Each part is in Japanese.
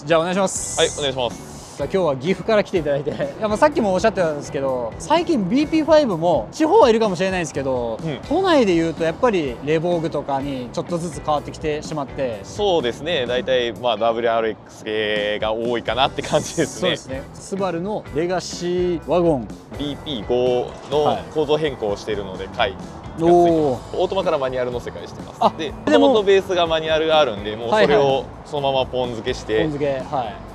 じゃあお願いします。はい、お願いします。さあ今日は岐阜から来ていただいて、さっきもおっしゃってたんですけど、最近 BP5 も地方はいるかもしれないですけど、都内でいうとやっぱりレボーグとかにちょっとずつ変わってきてしまって。そうですね、大体WRX 系が多いかなって感じですね。そうですね。スバルのレガシーワゴン BP5 の構造変更をしているので、オートマからマニュアルの世界してます。で、もともとベースがマニュアルがあるんで、もうそれをそのままポン付けして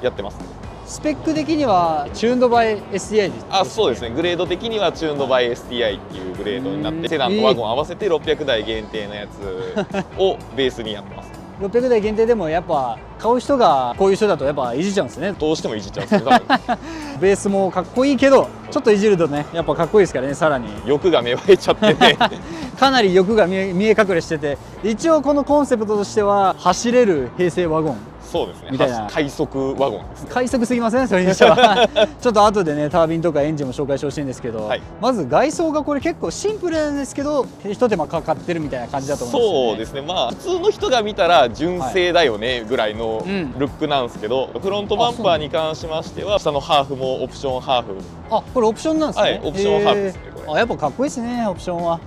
やってます。スペック的にはチューンドバイ STI です、ね。そうですね。グレード的にはチューンドバイ STI っていうグレードになって、セダンとワゴン合わせて600台限定のやつをベースにやってます。600台限定でもやっぱ買う人がこういう人だとやっぱいじっちゃうんですね。どうしてもいじっちゃうんですね。ベースもかっこいいけどちょっといじるとねやっぱかっこいいですからね。さらに欲が芽生えちゃってねかなり欲が見え隠れしてて、一応このコンセプトとしては走れる平成ワゴン。そうですね。みたいな快速ワゴンです、ね。快速すぎませんそれにしてはちょっと後でねタービンとかエンジンも紹介してほしいんですけど、まず外装がこれ結構シンプルなんですけど一手間かかってるみたいな感じだと思うんですよね。そうですね。普通の人が見たら純正だよねぐらいのルックなんですけど、フロントバンパーに関しましては下のハーフもオプションハーフ。これオプションなんですね。はい、オプションハーフですね。これやっぱかっこいいですねオプションは。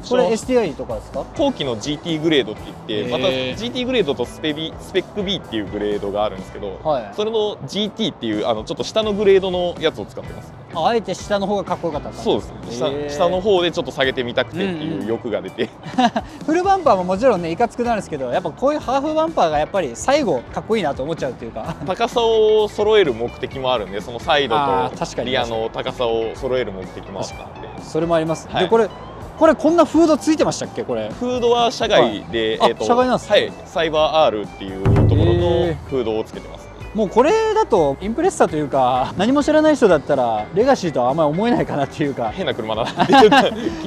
これ STI とかですか？後期の GT グレードって言って、また GT グレードとスペック B っていうグレードがあるんですけど、それの GT っていうちょっと下のグレードのやつを使ってます。あえて下の方がかっこよかったんですか？そうですね。下の方でちょっと下げてみたくてっていう欲が出て、フルバンパーももちろんねいかつくなるんですけど、やっぱこういうハーフバンパーがやっぱり最後かっこいいなと思っちゃうっていうか高さを揃える目的もあるんで、そのサイドとリアの高さを揃える目的もあったんで、それもあります。でこれこんなフードついてましたっけ？これフードは社外で、社外なんですね。はい、サイバー R っていうところのフードをつけてます。もうこれだとインプレッサというか何も知らない人だったらレガシーとはあんまり思えないかなっていうか、変な車だなっていう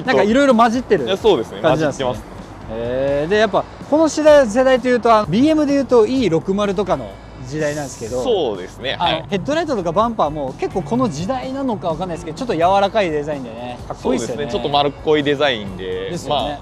なんかいろいろ混じってる感じなんですね。そうですね、混じってます。でやっぱこの世代というとBM でいうと E60 とかの時代なんですけど、そうですね、ヘッドライトとかバンパーも結構この時代なのかわかんないですけど、ちょっと柔らかいデザインでねかっこいいですよね。ちょっと丸っこいデザインで、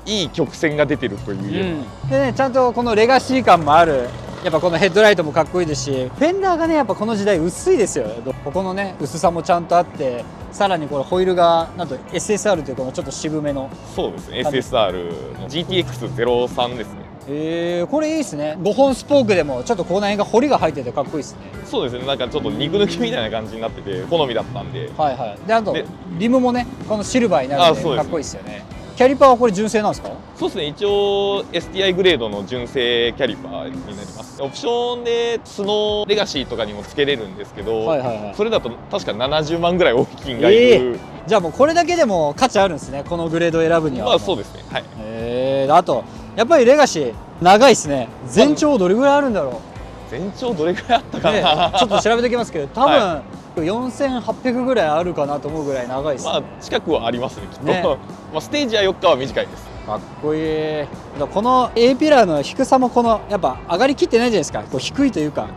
いい曲線が出てるという、でねちゃんとこのレガシー感もある。やっぱこのヘッドライトもかっこいいですし、フェンダーがねやっぱこの時代薄いですよ。ここのね薄さもちゃんとあって、さらにこれホイールがなんと SSR というこのちょっと渋めの。そうですね、 SSR の GTX03 ですね。これいいですね。5本スポークでもちょっとこの辺が彫りが入っててかっこいいですね。そうですね、なんかちょっと肉抜きみたいな感じになってて好みだったんで。であとリムもねこのシルバーになるのでかっこいいですよね。キャリパーはこれ純正なんですか？そうですね、一応 STI グレードの純正キャリパーになります。オプションでスノーレガシーとかにもつけれるんですけど、それだと確か70万ぐらい大きい金がいる。じゃあもうこれだけでも価値あるんですね、このグレードを選ぶには。そうですね。はい。あとやっぱりレガシー長いですね。全長どれぐらいあるんだろう？全長どれぐらいあったかな、ちょっと調べておきますけど、多分4800ぐらいあるかなと思うぐらい長いですね。近くはありますねきっと。ステージは4日は短いです。かっこいい。この A ピラーの低さもこのやっぱ上がりきってないじゃないですか。こう低いというか、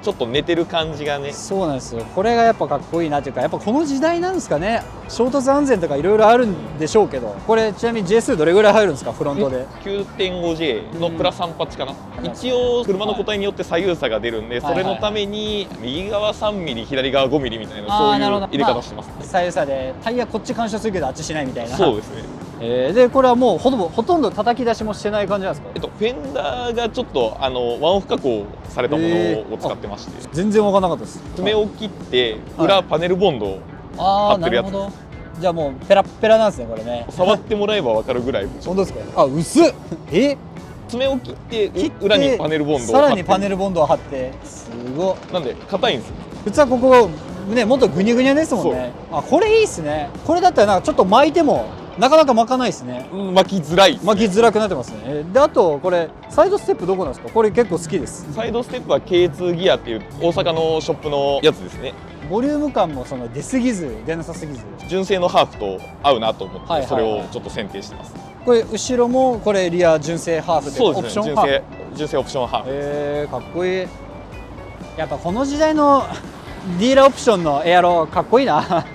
ちょっと寝てる感じがね。そうなんですよ。これがやっぱかっこいいなというか、やっぱこの時代なんですかね。衝突安全とかいろいろあるんでしょうけど、これちなみに J 数どれぐらい入るんですか？フロントで 9.5J のプラ38かな。一応車の個体によって左右差が出るんで、それのために右側3ミリ左側5ミリみたいな、そういう入れ方してます。左右差でタイヤこっち干渉するけどあっちしないみたいな。そうですね。でこれはもうほとんど叩き出しもしてない感じなんですか？フェンダーがちょっとワンオフ加工されたものを使ってまして、全然分からなかったです。爪を切って裏パネルボンドを貼ってるやつ。じゃあもうペラッペラなんですねこれね。触ってもらえば分かるぐらい。本当ですか？薄っ。爪を切って裏にパネルボンドを貼って、さらにパネルボンドを貼って、すごい。なんで硬いんですよ。普通はここねもっとグニュグニュですもんね。これいいっすね。これだったらなんかちょっと巻いてもなかなか巻かないですね。巻きづらい、巻きづらくなってますね。であとこれサイドステップどこなんですか？これ結構好きです。サイドステップは K2 ギアっていう大阪のショップのやつですね。ボリューム感も出すぎず出なさすぎず、純正のハーフと合うなと思って、それをちょっと選定してます。これ後ろもこれリア純正ハーフで、そうですね、純正オプションハーフ。かっこいい。やっぱこの時代のディーラーオプションのエアロかっこいいな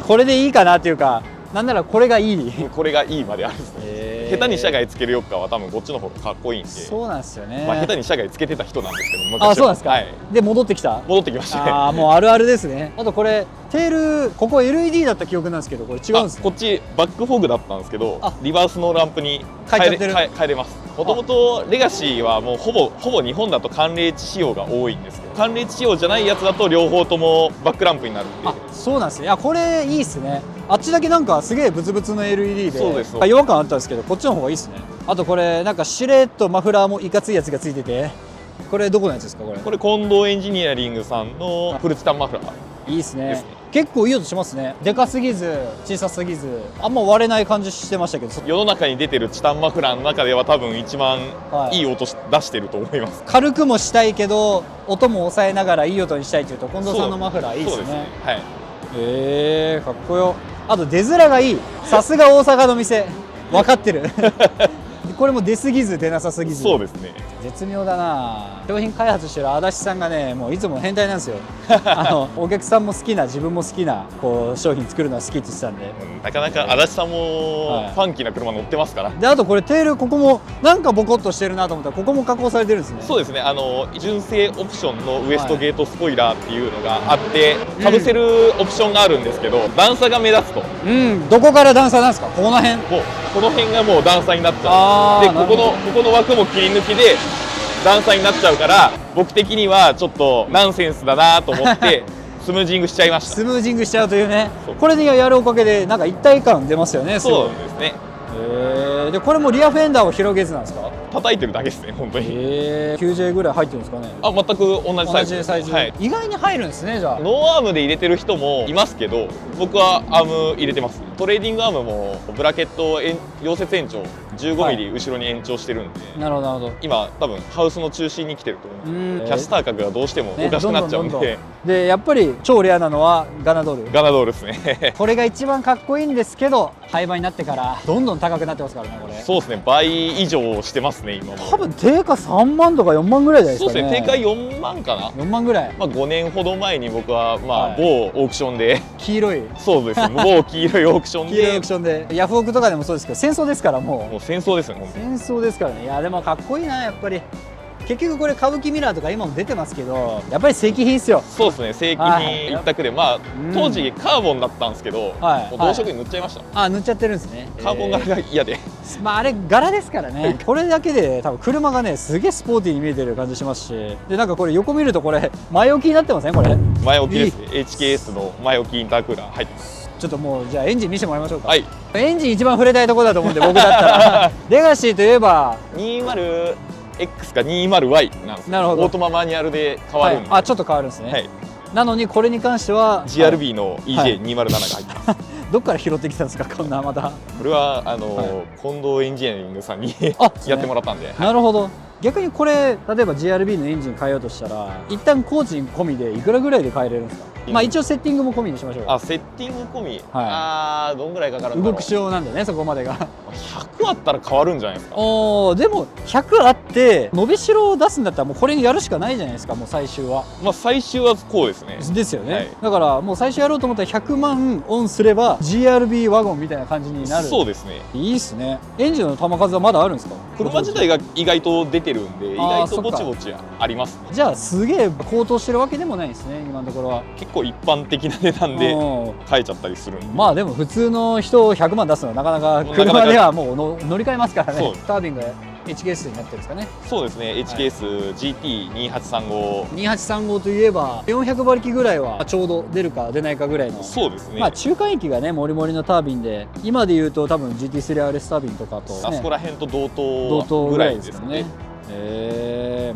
これでいいかなっていうか、なんならこれがいい。これがいいまであるんですね。下手に車外つけるよっかは多分こっちの方がかっこいいんで。そうなんですよね。まあ下手に車外つけてた人なんですけど、昔は。あ、そうなんですか。はい、で戻ってきた。戻ってきましたね。ああ、もうあるあるですね。あとこれテール、ここ LED だった記憶なんですけど、これ違うんですね。こっちバックフォグだったんですけど、リバースのランプに変えれます。もともとレガシーはもうほぼ日本だと寒冷地仕様が多いんですけど、寒冷地仕様じゃないやつだと両方ともバックランプになるんで。あ、そうなんですね。いや、これいいっすね。あっちだけなんかすげえブツブツの LED で、そうです違和感あったんですけど、こっちの方がいいっすね。あとこれなんかシレットマフラーもいかついやつがついてて、これどこのやつですかこれ。これ近藤エンジニアリングさんのフルチタンマフラー。いいっすね。結構いい音しますね。でかすぎず小さすぎず、あんま割れない感じしてましたけど、世の中に出てるチタンマフラーの中では多分一番いい音出してると思います。軽くもしたいけど音も抑えながらいい音にしたいというと、近藤さんのマフラーいいですね。そうですね。はい。かっこよ。あと出面がいい。さすが大阪の店、分かってる。これも出すぎず出なさすぎず。そうですね。絶妙だな。商品開発してる足立さんがね、もういつも変態なんですよ。お客さんも好きな、自分も好きなこう商品作るのは好きって言ってたんで、なかなか足立さんもファンキーな車乗ってますから。であとこれテール、ここもなんかボコッとしてるなと思ったら、ここも加工されてるんですね。そうですね。純正オプションのウエストゲートスポイラーっていうのがあって、かぶせるオプションがあるんですけど、段差が目立つと。どこから段差なんですか。この辺。もうこの辺がもう段差になっちゃう。でここの枠も切り抜きで段差になっちゃうから、僕的にはちょっとナンセンスだなと思ってスムージングしちゃいました。スムージングしちゃうというね。これでやるおかげでなんか一体感出ますよね。そうですね。でこれもリアフェンダーを広げずなんですか。叩いてるだけですね、本当に。90ぐらい入ってるんですかね。あ、全く同じサイズ。はい、意外に入るんですね。じゃあノーアームで入れてる人もいますけど、僕はアーム入れてます。トレーディングアームもブラケット溶接延長15ミリ後ろに延長してるんで、なるほどなるほど。今多分ハウスの中心に来てると思うんで、キャスター角がどうしてもおかしくなっちゃうんで、でやっぱり超レアなのはガナドール。ガナドールですね。これが一番かっこいいんですけど、廃盤になってからどんどん高くなってますからね。これそうですね、倍以上してますね今も。多分定価3万とか4万ぐらいじゃないですかね。そうですね、定価4万かな。4万ぐらい。まあ5年ほど前に僕はまあ某オークションで、黄色い、そうです、某黄色いオークションで、黄色いオークションで、ヤフオクとかでもそうですけど、戦争ですからもう戦争ですね。戦争ですからね。いやでもかっこいいなやっぱり。結局これ歌舞伎ミラーとか今も出てますけど、やっぱり正規品っすよ。そうですね、正規品一択で、まあ当時カーボンだったんですけど、同色に塗っちゃいました。あ、塗っちゃってるんですね。カーボン柄が嫌で、まああれ柄ですからね。これだけで多分車がねすげえスポーティーに見えてる感じしますし、でなんかこれ横見るとこれ前置きになってませんこれ。前置きですね。HKS の前置きインタークーラー入ってます。ちょっともうじゃあエンジン見せてもらいましょうか。はい。エンジン一番触れたいところだと思うんで僕だったらレガシーといえば 20X か 20Y なんです。なるほど。オートママニュアルで変わるんで、あ、ちょっと変わるんですね。はい。なのにこれに関しては GRB の EJ207 が入ってます。どっから拾ってきたんですかこんなまた。これは近藤エンジニアリングさんにやってもらったんで。なるほど。逆にこれ例えば GRB のエンジン変えようとしたら一旦工賃込みでいくらぐらいで変えれるんですか。まあ一応セッティングも込みにしましょう。あ、セッティング込み。ああ、どんぐらいかかるんだろう。動く仕様なんだねそこまでが。100あったら変わるんじゃないですか。おお、でも100あって伸びしろを出すんだったらもうこれにやるしかないじゃないですか。もう最終は。まあ最終はこうですね。ですよね。だからもう最初やろうと思ったら100万オンすれば GRB ワゴンみたいな感じになる。そうですね。いいっすね。エンジンの球数はまだあるんですか。車自体が意外と出てるんで、意外とぼちぼちあります。じゃあすげえ高騰してるわけでもないですね今のところは。結構一般的な値段で買えちゃったりするんで。まあでも普通の人100万出すのはなかなか車ではもう乗り換えますからね。タービンが HKS になってるんですかね。そうですね、HKS GT2835。2835といえば400馬力ぐらいはちょうど出るか出ないかぐらいの。そうですね。まあ中間域がねモリモリのタービンで、今でいうと多分 GT3RS タービンとかと、あそこら辺と同等ぐらいですよね。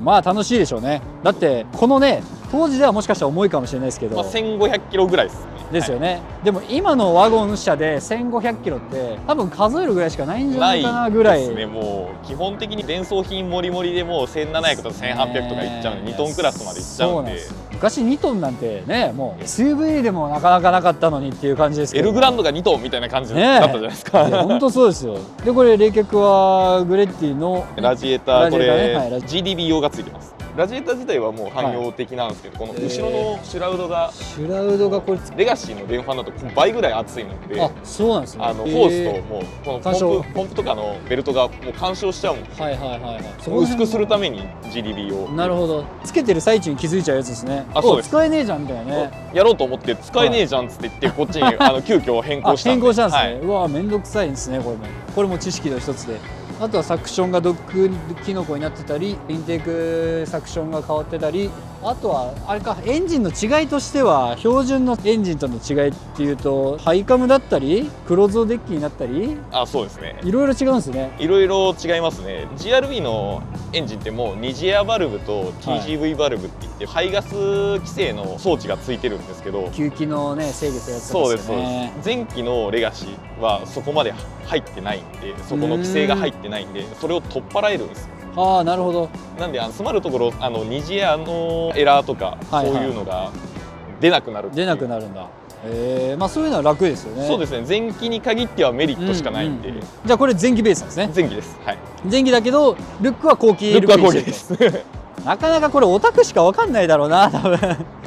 まあ楽しいでしょうね。だってこのね当時ではもしかしたら重いかもしれないですけど、1500キロぐらいですね。ですよね。はい、でも今のワゴン車で1500キロって多分数えるぐらいしかないんじゃないかなぐらいですね。もう基本的に伝送品もりもりでもう1700とか1800とかいっちゃうんで、2トンクラスまでいっちゃうんで。昔2トンなんてね、もう SUV でもなかなかなかったのにっていう感じですけど、エルグランドが2トンみたいな感じだったじゃないですか。本当そうですよ。でこれ冷却はグレッティのラジエーター、これ GDB 用がついてます。ラジエーター自体はもう汎用的なんですけど、この後ろのシュラウドがこれレガシーの電ファンだと倍ぐらい厚いので、あ、そうなんですね。ホースともうこ干渉のポンプとかのベルトがもう干渉しちゃうんで、はいはいはいはい。薄くするために GDB を。なるほど。つけてる最中に気づいちゃうやつですね。あ、そうです。使えねえじゃんみたいなね。やろうと思って使えねえじゃんっつって言ってこっちに急遽変更したんで。変更したんですね。はい、うわ、めんどくさいんですねこれも。これも知識の一つで。あとはサクションがドックキノコになってたり、インテークサクションが変わってたり、あとはあれか、エンジンの違いとしては標準のエンジンとの違いっていうとハイカムだったりクローズドデッキになったり、あ、そうですね。いろいろ違うんですね。いろいろ違いますね。 GRB のエンジンってもう二次エアバルブと TGV バルブって言って、排ガス規制の装置がついてるんですけど、吸気のね制御するやつそうですですよね。前期のレガシーはそこまで入ってないんで、そこの規制が入ってないんで、それを取っ払えるんですよ。ああ、なるほど。なんで詰まるところ二次エアのエラーとか、はいはい、そういうのが出なくなる。出なくなるんだ。まあそういうのは楽ですよね。そうですね。前期に限ってはメリットしかないんで。じゃあこれ前期ベースなんですね。前期です。はい。前期だけどルックは後期。ルックは後期です。なかなかこれオタクしかわかんないだろうな、多分。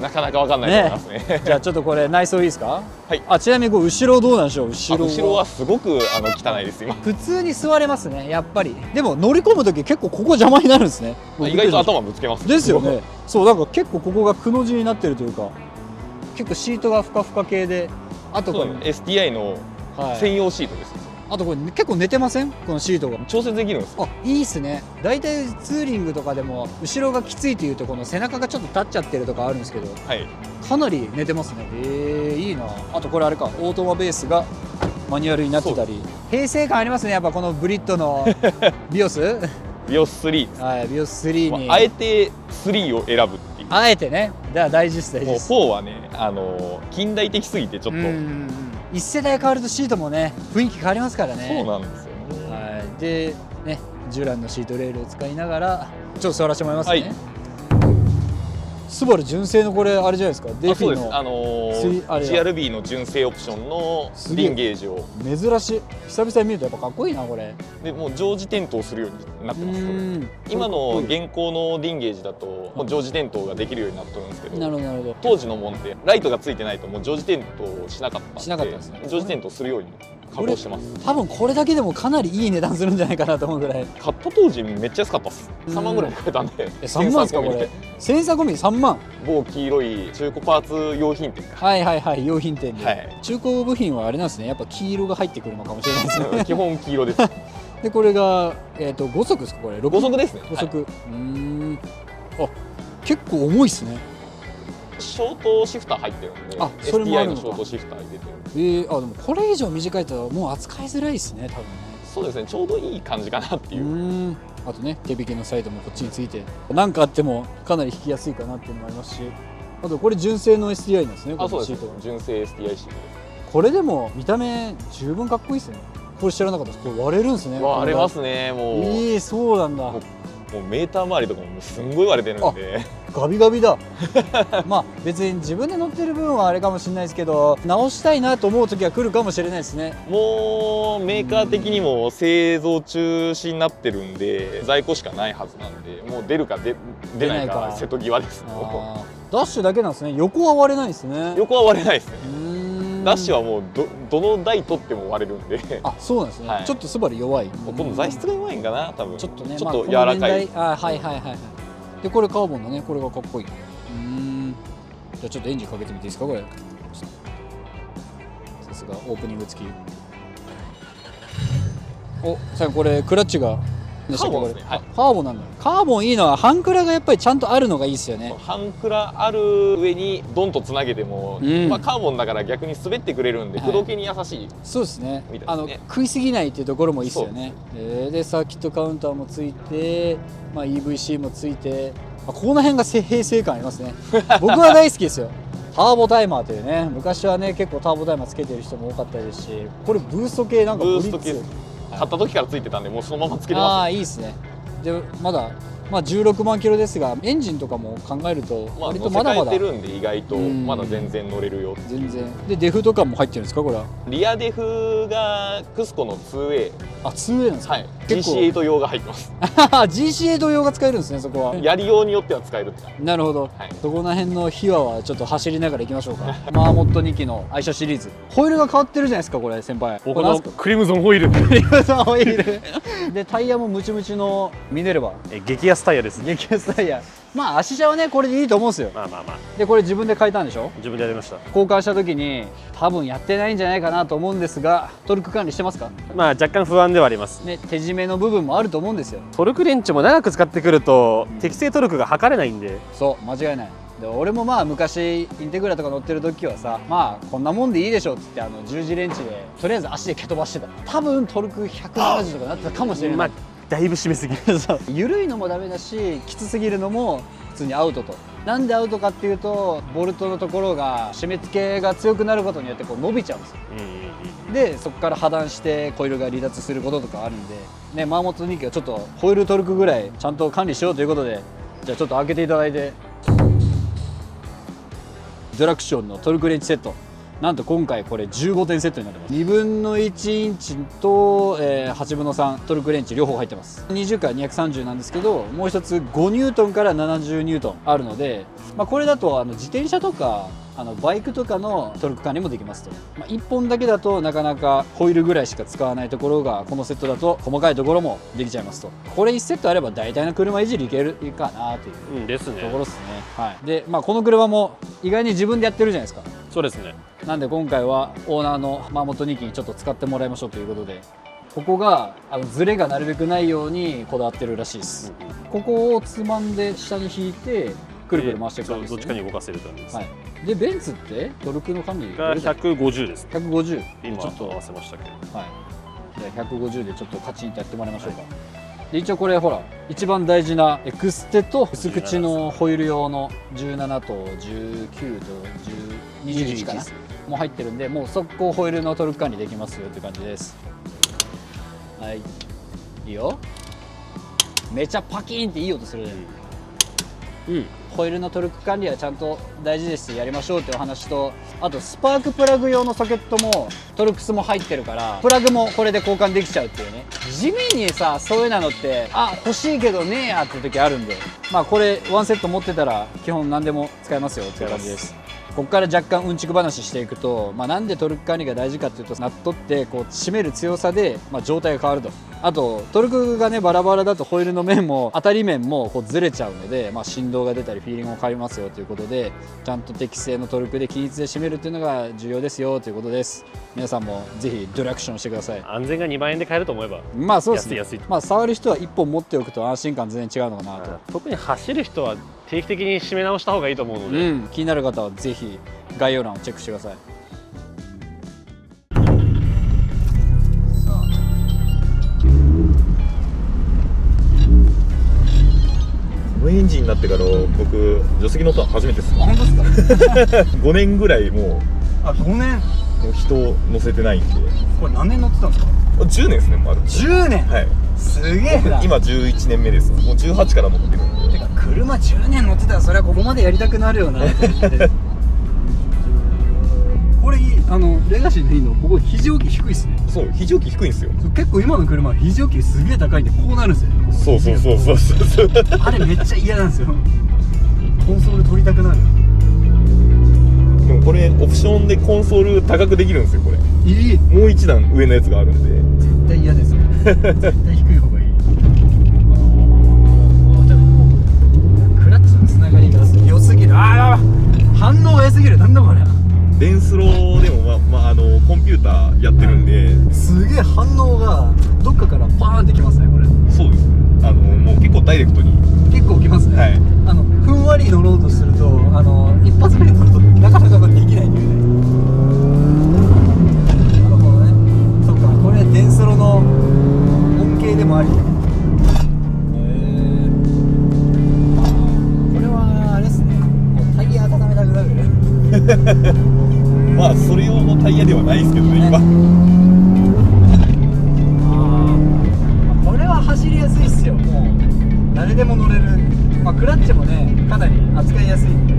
なかなかわかんないと思いますね。じゃあちょっとこれ内装いいですか？はい。あ、ちなみにこう後ろどうなんでしょう？後ろはすごく汚いです今。普通に座れますね、やっぱり。でも乗り込む時結構ここ邪魔になるんですね。意外と頭ぶつけます。ですよね。そう、なんか結構ここがくの字になってるというか、結構シートがふかふか系で、あとこれ STI の専用シートです。あとこれ結構寝てません？このシートが調節できるんです。あ、いいっすね。だいたいツーリングとかでも後ろがきついというとこの背中がちょっと立っちゃってるとかあるんですけど、はい、かなり寝てますね。いいな。あとこれあれか、オートマベースがマニュアルになってたり、平成感ありますね、やっぱこのブリッドのビオスビオス3、はい、ビオス3にあえて3を選ぶっていう。あえてね、だから大事です大事です。4はね、近代的すぎてちょっと一世代変わるとシートもね雰囲気変わりますからね。そうなんですよね。はい、でね、ジュランのシートレールを使いながらちょっと座らせてもらいますね。はい、スバル純正のこれあれじゃないですか、デフィのGRB の純正オプションのリンゲージを。珍しい、久々に見るとやっぱかっこいいなこれ。でもう常時点灯するようになってます。今の現行のリンゲージだともう常時点灯ができるようになってるんですけど、なるほどなるほど。当時のもんってライトがついてないともう常時点灯しなかったんで、しなかったですね。常時点灯するように加工してます。多分これだけでもかなりいい値段するんじゃないかなと思うぐらい。買った当時めっちゃ安かったっす。3万ぐらいで買えたんで。3万ですかこれ。センサー込みで3万。某黄色い中古パーツ用品店。はいはいはい、用品店で、はい、中古部品はあれなんですね、やっぱ黄色が入ってくるのかもしれないですね。基本黄色です。でこれが5速ですかこれ。5速ですね。5速。あ、結構重いですね。ショートシフター入ってるんで、STI のショートシフター入れてる。あ、でもこれ以上短いともう扱いづらいですね、多分ね。そうですね、ちょうどいい感じかなっていう。あとね、手引きのサイドもこっちについて、何かあってもかなり引きやすいかなっていうのもありますし、あとこれ純正の STI なんですね。あ、そうです。純正 STI シートです。これでも見た目十分かっこいいですね。これ知らなかったです。これ割れるんですね。割れますね、もう。そうなんだ。もうメーター周りとかもすんごい割れてるんで。ガビガビだ。まあ別に自分で乗ってる分はあれかもしれないですけど、直したいなと思う時は来るかもしれないですね。もうメーカー的にも製造中止になってるんで、在庫しかないはずなんで、もう出るか出ないか瀬戸際です。ダッシュだけなんですね。横は割れないですね。横は割れないですね。ダッシュはもうどの台取っても割れるんで。あ、そうなんですね。はい、ちょっとスバル弱い。この材質が弱いんかな、多分。ちょっとね、ちょっと柔らかい。はいはいはいはい。でこれカーボンのね、これがかっこいい。じゃあちょっとエンジンかけてみていいですかこれ。さすがオープニング付き。お、最後これクラッチが。カーボンですね。はい。カーボンなんだ。カーボンいいのは半クラがやっぱりちゃんとあるのがいいですよね。半クラある上にドンとつなげても、まあカーボンだから逆に滑ってくれるんで駆動系に優しい。そうですね。食いすぎないっていうところもいいですよね。でサーキットカウンターもついて、まあ EVC もついて、この辺が平成感ありますね。僕は大好きですよ。ターボタイマーというね、昔はね結構ターボタイマーつけてる人も多かったですし、これブースト系なんかブースト系。買った時からついてたんで、もうそのままつけれます。ああ、いいですね。でまだまあ16万キロですが、エンジンとかも考えると割とまだまだ乗せ替えてるんで意外とまだ全然乗れるよ。全然で、デフとかも入ってるんですかこれは？リアデフがクスコの 2A。 あ、2A なんですか？はい、結構 GC8 用が入ってます。GC8 用が使えるんですね、そこは。やりようによっては使えるって。なるほど、はい、そこら辺の秘話はちょっと走りながら行きましょうか。マーモット2機の愛車シリーズ、ホイールが変わってるじゃないですかこれ先輩。僕のクリムゾンホイール。クリムゾンホイールでタイヤもムチムチのミネルヴァ激安タイヤですね。激安タイヤ。まあ足車はねこれでいいと思うんですよ。まあまあまあ、でこれ自分で変えたんでしょ？自分でやりました。交換した時に多分やってないんじゃないかなと思うんですが、トルク管理してますか？まあ若干不安ではあります。ね、手締めの部分もあると思うんですよ。トルクレンチも長く使ってくると、適正トルクが測れないんで。そう間違いない。で俺もまあ昔インテグラとか乗ってる時はさ、まあこんなもんでいいでしょっつって十字レンチでとりあえず足で蹴飛ばしてた。多分トルク170とかなってたかもしれない。まあだいぶ締めすぎ。そう緩いのもダメだし、きつすぎるのも普通にアウトと。なんでアウトかっていうと、ボルトのところが締め付けが強くなることによってこう伸びちゃうんですよ。でそこから破断してコイルが離脱することとかあるんで、ね、マーモット2機はちょっとホイールトルクぐらいちゃんと管理しようということで、じゃあちょっと開けていただいて。デラクションのトルクレンチセット、なんと今回これ15点セットになってます。2分の1インチと、8分の3トルクレンチ両方入ってます。20から230なんですけど、もう一つ5ニュートンから70ニュートンあるので、まあ、これだと自転車とかバイクとかのトルク管理もできますと。まあ、1本だけだとなかなかホイールぐらいしか使わないところが、このセットだと細かいところもできちゃいますと。これ1セットあれば大体の車いじりいけるかなというですね。ところですね。はい。で、まあ、この車も意外に自分でやってるじゃないですか。そうですね。なんで今回はオーナーのマーモット2機にちょっと使ってもらいましょうということで、ここがズレがなるべくないようにこだわってるらしいです。ここをつまんで下に引いてくるくる回していく感じですね。どっちかに動かせる感じです。はい。でベンツってトルクの管理が150です。150。今ちょっと合わせましたけど。はい。じゃあ150でちょっとカチンとやってもらいましょうか。で一応これほら一番大事なエクステと薄口のホイール用の17と19と21かなもう入ってるんで、もう速攻ホイールのトルク管理できますよって感じです。はい、いいよ。めちゃパキーンっていい音するね。ホイールのトルク管理はちゃんと大事ですしやりましょうってお話と、あとスパークプラグ用のソケットもトルクスも入ってるから、プラグもこれで交換できちゃうっていうね。地味にさそういうのって欲しいけどねえやっていう時あるんで、まあこれワンセット持ってたら基本何でも使えますよっていう感じです。ここから若干うんちく話していくと、なんでトルク管理が大事かっていうと、ナットってこう締める強さで、状態が変わると。あとトルクがねバラバラだとホイールの面も当たり面もこうずれちゃうので、振動が出たりフィーリングも変わりますよということで、ちゃんと適正のトルクで均一で締めるっていうのが重要ですよということです。皆さんもぜひディレクションしてください。安全が2万円で買えると思えば、そうですね。安い。触る人は1本持っておくと安心感全然違うのかなと。特に走る人は定期的に締め直した方がいいと思うので、気になる方はぜひ概要欄をチェックしてください。このエンジンになってから僕助手席乗ったの初めてです。本当ですか5年ぐらいもう5年もう人を乗せてないんで。これ何年乗ってたんですか？10年ですね。まだ10年。はい。すげえな。今11年目です。もう18から乗ってるんで。てか車10年乗ってたらそれはここまでやりたくなるよなこれレガシーのいいの、ここ肘置き低いっすね。そう、肘置き低いんですよ。結構今の車肘置きすげえ高いんでこうなるんですよ。そうあれめっちゃ嫌なんですよ。コンソール取りたくなる。でもこれオプションでコンソール高くできるんですよ。これいい。もう一段上のやつがあるんで絶対嫌ですね絶対低い方がいい。クラッチのつながりが良すぎる。反応が良すぎる。なんだこれ。電スロでもコンピューターやってるんで、すげえ反応がどっかからパーンってきますねこれ。そうです。もう結構ダイレクトに結構きますね。はい。ふんわり乗ろうとすると一発目に乗るとなかなかできないんだよね。なるほどね。そっか、これ電スロの恩恵でもあり。これはあれですね。もうタイヤ温めたくなるそれ用のタイヤではないですけどね今。これは走りやすいっすよ。もう誰でも乗れる、まあ、クラッチもねかなり扱いやすいんで、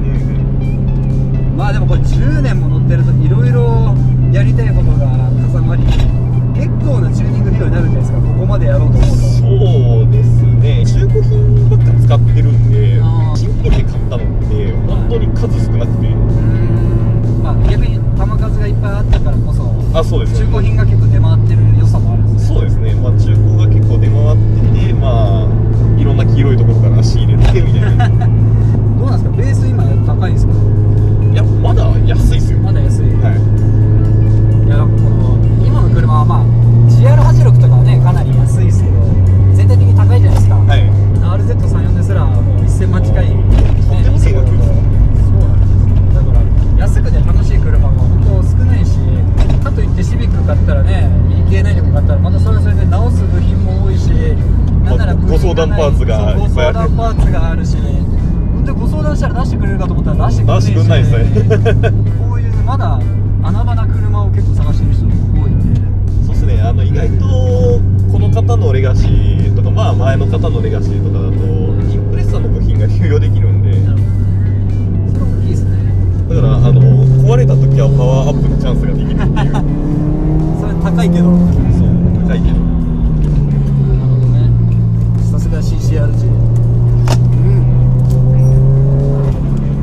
まあでもこれ10年も乗ってるといろいろやりたいことが重まり結構なチューニング費用になるんじゃないですか、ここまでやろうと思うと。そうですね、中古品ばっか使ってるんで、新品で買ったのって本当に数少なくて、まあ逆に玉数がいっぱいあったからこそ、そうですね、中古品が結構出回ってる良さもあるんですね。そうですね、まあ、中古が結構出回ってて、まあいろんな黄色いところから仕入れてみたいなどうなんですか、ベース今高いんですか？いや、まだ安いですよ。まだ安い。はい。いや、この今の車はまあ GR86 とかはねかなり安いですけど、全体的に高いじゃないですか。はい。RZ34 ですらもう1000万近い、ね、とっても正確です。そうなんです。だから安くて楽しい車も本当少ないし、かといってシビック買ったらね、EK9 とか買ったらまたそれはそれで直す部品も多いし、なんなら部品がない、ご相談パーツがそうご相談パーツがあるし、本当にご相談したら出してくれるかと思ったら出してくれないし、出してくんないですねこういうまだ穴場な車を結構探してる人も多いんで。そうですね、意外とこの方のレガシーとか、まあ前の方のレガシーとかだと、インプレッサーの部品が流用できるんで、それもいいですね。だから壊れた時はパワーアップのチャンスができるっていうそれ高いけど。そう高いけど、なるほどね。さすが CCRG。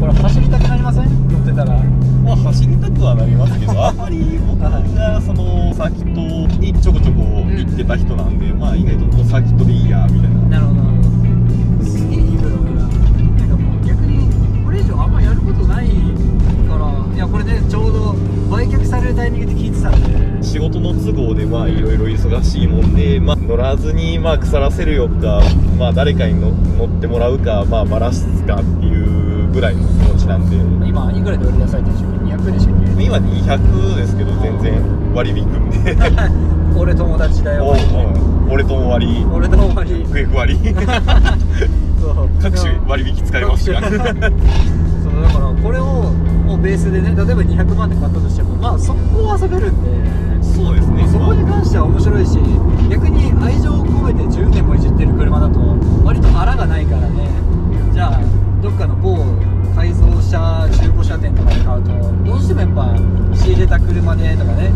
これ走りたくなりません？乗ってたら。まあ走りたくはなりますけど、あんまり僕がそのサーキットにちょこちょこ行ってた人なんで、まあ意外とこうサーキットでいいやみたいな。なるほどなるほど。すげえいい車だな。なんかもう逆にこれ以上あんまやることないから、いやこれねちょうど売却されるタイミングで聞いてたんで。仕事の都合でまあいろいろ忙しいもんで、まあ、乗らずにまあ腐らせるよか、まあ誰かに乗ってもらうか、まあバラすかっていうぐらいの気持ちなんで、今いくらで売り出されてるんでしょうか？200でしたっけ？今200ですけど全然割引くんで俺友達だよ。俺とも割、俺とも割。FF 割そう各種割引使えますからそうだからこれをもうベースでね、例えば200万で買ったとしてもまあ速攻遊べるんで、そうですね、そこに関しては面白いし、逆に愛情を込めて10年もいじってる車だと割と荒がないからね。じゃあどっかの某改造車中古車店とかで買うとどうしてもやっぱ仕入れた車でとかね、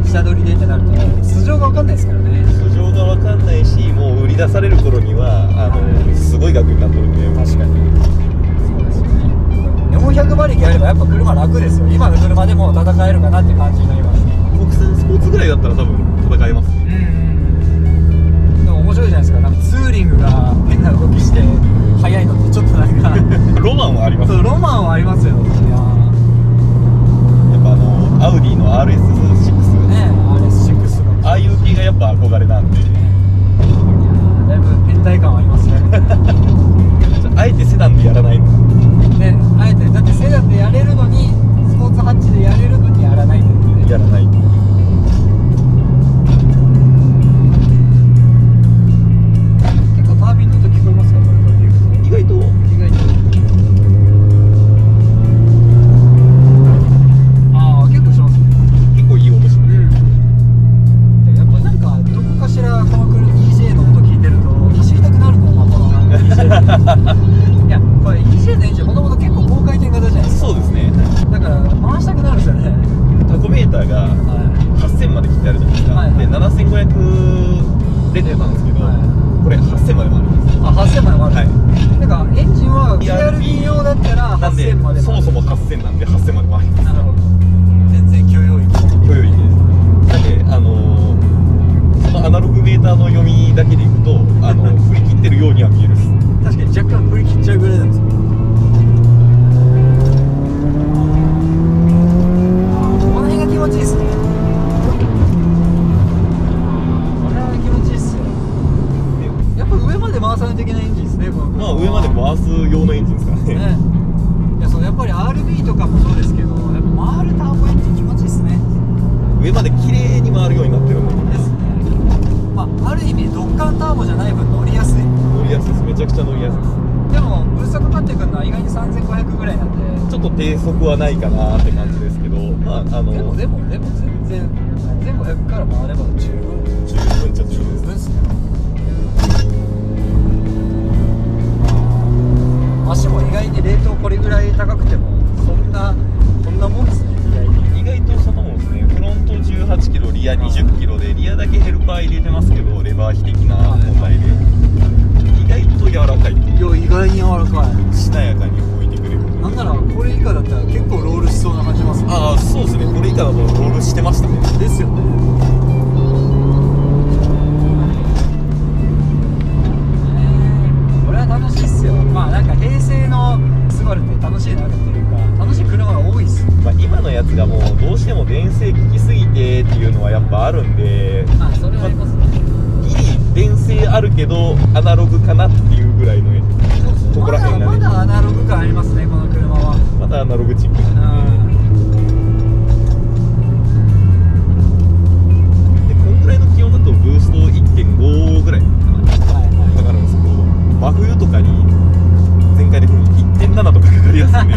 下取りでってなると素性が分かんないですからね。素性が分かんないし、もう売り出される頃にはすごい額になってるんで。確かにそうですよね。400馬力あればやっぱ車楽ですよ。今の車でも戦えるかなって感じになります。国産スポーツぐらいだったら多分戦えますね。でも面白いじゃないですか。なんかツーリングが変な動きして速いのってちょっとなんかロマンはありますね。そうロマンはありますよ。いややっぱアウディの RS6 ね、RS6 のああいう系がやっぱ憧れなんで、だいぶ変態感はありますね。あえてセダンでやらないのね、あえてだってセダンでやれるのにスポーツハッチでやれるのにやらないというね。やらない。結構タービンの音聞こえますか？これで言うと意外とああ結構しますね。結構いい音します。やっぱなんかどこかしらこのEJ の音聞いてると走りたくなるもんな、このEJ いやこれ EJ のエンジンもともと結構高回転型じゃないですか。そうですね。だから回したくなるんですよね。タコメーターが8000まで切ってあるじゃないですか、はいはい、で7500出てたんですけど、これ8000までもあるんです。あ、8000までもある、はい、なんかエンジンは PRB 用だったらなんで8000までもある。そもそも8000なんで8000までもあります。なるほど、全然許容域。許容域です。なんでそのアナログメーターの読みだけでいくと振り切ってるようには見えるです。確かに若干振り切っちゃうぐらいなんですよ。この辺が気持ちいいですね。これは気持ちいいっすよ。やっぱ上まで回さないといけないエンジンですね、このまあ上まで回す用のエンジンですからね。ね、いやそうやっぱり RB とかもそうですけど、やっぱ回るターボエンジン気持ちいいっすね。上まで綺麗に回るようになってるんでですね。まあある意味ドッカンターボじゃない分乗りやすい。乗りやすいです。めちゃくちゃ乗りやすいです。でもブーストかかってくるのは意外に3500ぐらいなんで、ちょっと低速はないかなって感じですけど、まあでも全然3500から回れば十分十分っちゃ十分です。十分っすね。な問題で、意外と柔らかい。いや意外に柔らかい。しなやかに置いてくれる。なんならこれ以下だったら結構ロールしそうな感じますね。ああ、そうですね。これ以下だとロールしてましたね。ですよね。これは楽しいっすよ。まあなんか平成のスバルって楽しいなっていうか、楽しい車が多いっす。まあ、今のやつがもうどうしても電性効きすぎてっていうのはやっぱあるんで、まあそれはありますね。ギリ電性あるけどアナログかなっていうぐらいのここら辺がね、まだアナログ感ありますね、この車は。まだアナログチックなんで、こんぐらいの気温だとブースト 1.5 ぐらいかかるんですけど、真冬とかに全開で来る 1.7 とかかかりやすいん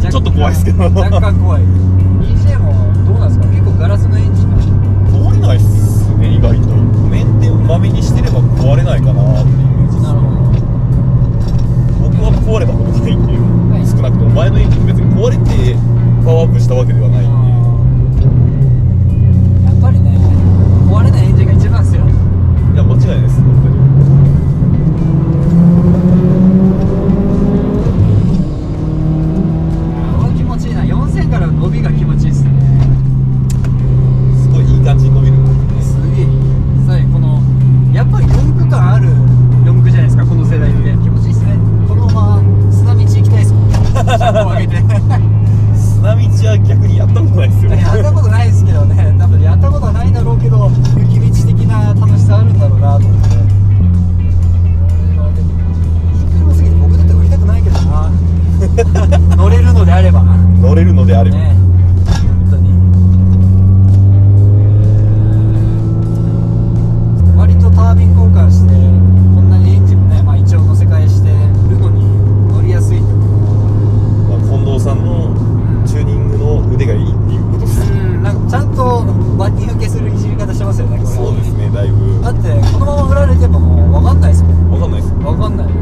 でちょっと怖いですけど、若干怖い。EJ もどうなんですか、結構ガラスのエンジン壊れないっすね、意外と。メンテまめにしてれば壊れないかなっていうイメージです。なるほど。僕は壊れたことないんで、少なくとも前のエンジン別に壊れてパワーアップしたわけではないんやっぱりね、壊れないエンジンが一番ですよ。で、いや間違いないです、本当に。これ気持ちいいな。4000からの伸びが気持ちいいっすね。すごいいい感じに伸びる。すげえ。さこのやっぱり4区間ある4区じゃないですか、この世代って。気持ちいいっすね。このまま砂道行きたいっすもん。車高上げて。砂道は逆にやったことないですよ。やったことないですけどね、多分やったことはないだろうけど、雪道的な楽しさあるんだろうなと思って。いい車すぎて僕だって乗りたくないけどな。乗れるのであれば。乗れるのであれば、ね、本当に。割とタービン交換して、こんなにエンジンもね、まあ一応乗せ替えしてるのに乗りやすいっていうのは。まあ、近藤さんのチューニングの腕がいいっていうことです。なんかちゃんと万人受けするいじり方してますよね、これ。そうですね、だいぶ。だってこのまま振られてももう分かんないですもん。わかんないです。分かんないです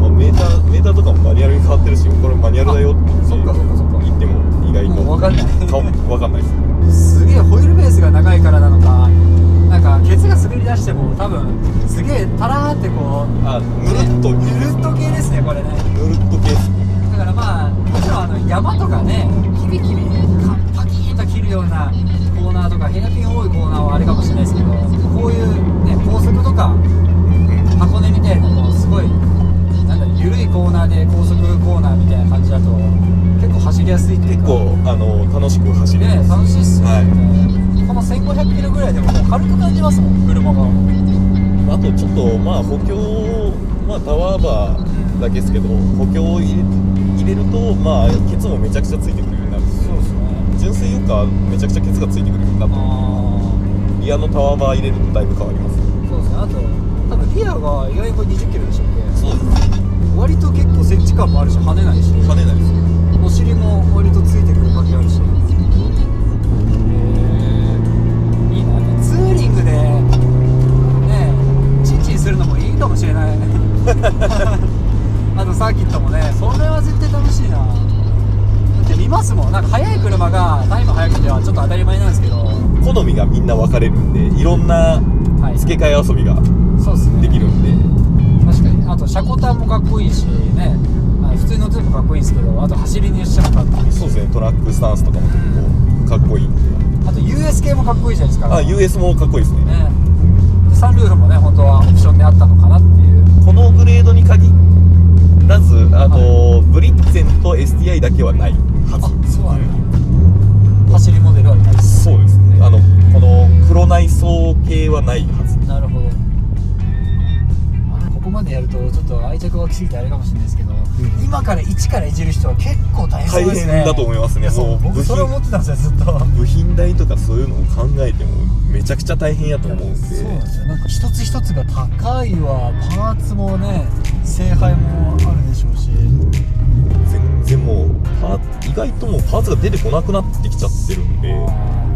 まあ、メーターとかもマニュアルに変わってるし、これマニュアルだよってそっかそっかそっか言っても意外ともう分かんないわかんないです。すげえホイールベースが長いからなのか、なんかケツが滑り出しても多分すげえタラーってこうあ、ぬるっと、ぬるっと系ですね、これね。ぬるっと系です。だからまあもちろん山とかね、キビキビパキーンと切るようなコーナーとかヘアピン多いコーナーはあれかもしれないですけど、こういうね高速とか箱根みたいなこうすごいなんだろう緩いコーナーで高速コーナーみたいな感じだと結構走りやすいっていうか、結構楽しく走れねます。楽しいっすよ、はい。この1500キロぐらいでももう軽く感じますもん、車が。あとちょっとまあ補強、まあタワーバーだけですけど、補強を入れるとまあケツもめちゃくちゃついてくるようになるんですよ。そうですね。純正よりかめちゃくちゃケツがついてくるようになって、リアのタワーバー入れるとだいぶ変わります。そうですね。あと多分リアが意外にこれ20キロでしたっけ。そうです。割と結構接地感もあるし跳ねないし、跳ねないです。お尻も割とついてくる感じあるし、いいな。やっぱツーリングでねチンチンするのもいいかもしれない。あとサーキットもね、それは絶対楽しいな。だって見ますもん、なんか速い車がタイム速くてはちょっと当たり前なんですけど、好みがみんな分かれるんで、いろんなはい、付け替え遊びがそうですね、できるんで、確かに。あと車高端もかっこいいしね、普通に乗っててもかっこいいんですけど、あと走りにしちゃったっていう。そうですね、トラックスタンスとかも結構かっこいいんで、あと US 系もかっこいいじゃないですか。あ、US もかっこいいですね。ね、でサンルーフもね本当はオプションであったのかなっていう。このグレードに限らず、ブリッツェンと STI だけはないはず。あ、そうなんだ。走りモデルはないです。そうですね。この黒内装系はないはず。なるほど。ここまでやるとちょっと愛着が来すぎてあれかもしれないですけど、今から一からいじる人は結構大変そうですね。大変だと思いますね。そう、僕それ思ってたんですよ、ずっと。部品代とかそういうのを考えてもめちゃくちゃ大変やと思うんで。そうなんですよ。なんか一つ一つが高いわ、パーツもね聖杯もあるでしょうし、全然もう意外ともうパーツが出てこなくなってきちゃってるんで、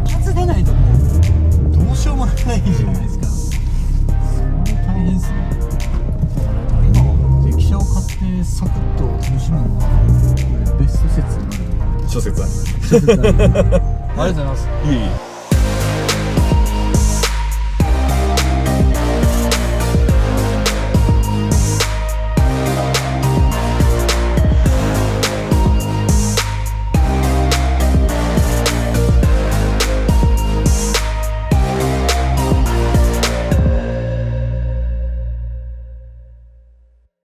パーツ出ないともうどうしようもないじゃないですか。それ大変ですね。今駅舎を買ってサクッと楽しむのはこれベスト説になる。諸説あり。諸説あり。ありがとうございます。いえいえ。